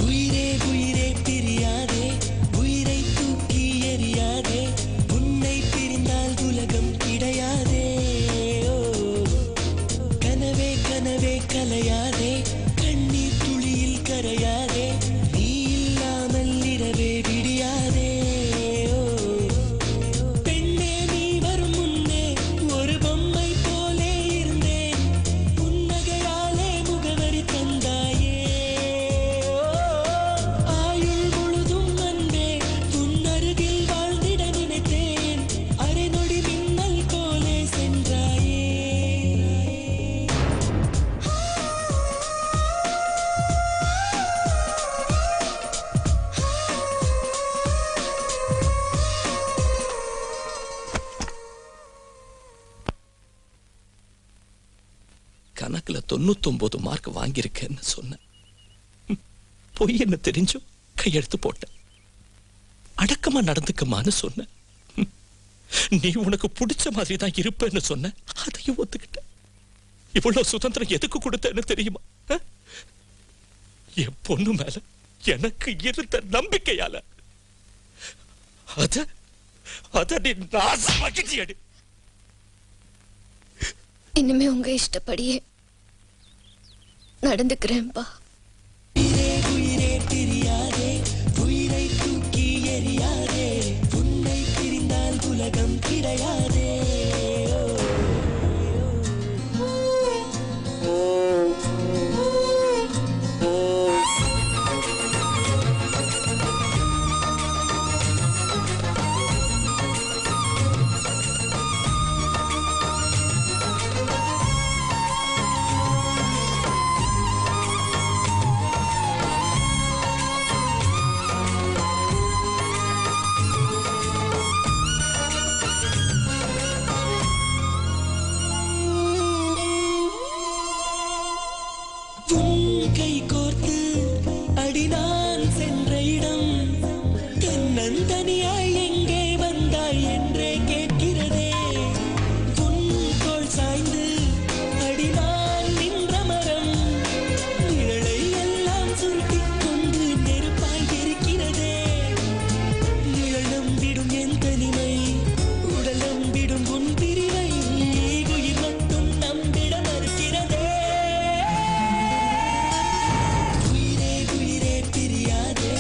உயிரே உயிரே பிரியாதே உயிரை தூக்கி எறியாதே உன்னை பிரிந்தால் உலகம் கிடையாதே கனவே கனவே கலையாதே கண்ணீர் துளியில் கரையாதே நீ இல்லாமல் இரவே விடியாதே பெண்ணே நீ வரும் முன்னே ஒரு பொம்மை போலே இருந்தேன் புன்னகையாலே முகவரி தந்தாயே ஆயுள் முழுதும் அன்பே உன் அருகில் வாழ்ந்திட நினைத்தேன் அரை நொடி மின்னல் போலே சென்றாயே கணக்குல 99 மார்க் வாங்கியிருக்கேன்னு சொன்னேன். பொய் என்ன தெரிஞ்சும் கையெழுத்து போட்டேன். அடக்கமா நடந்துக்கமான்னு சொன்னேன். நீ உனக்கு பிடிச்ச மாதிரி தான் இருப்பேன்னு சொன்ன, அதையும் ஒத்துக்கிட்ட. இவ்வளவு சுதந்திரம் எதுக்கு கொடுத்தேன்னு தெரியுமா? என் பொண்ணு மேல எனக்கு இருந்த நம்பிக்கையால அத நீ நாசமாக்கிட்டியடி. இனிமே உங்க இஷ்டப்படியே நடந்துக்கிறேன்பா. உயிரே பிரியாதே உயிரை தூக்கி எறியாதே உன்னை பிரிந்தால் உலகம் கிடையாதே. கை கோர்த்து அடி நான் சென்ற இடம் தன்னந்தனியாய் எங்கே வந்தாய் என்றே கேட்கிறதே. உன் தோள் சாய்ந்து அடி நான் நின்ற மரம் நிழலை எல்லாம் சுருட்டிக் கொண்டு நெருப்பாய் இருக்கிறதே. நிழலும் விடும் என் தனிமை உடலும் விடும் உன் பிரிவை உயிர் மட்டும் நம்பிட மறுக்கிறதே. உயிரே உயிரே பிரியாதே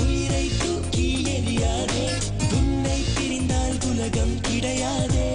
உயிரை தூக்கி எறியாதே உன்னை பிரிந்தால் உலகம் கிடையாதே.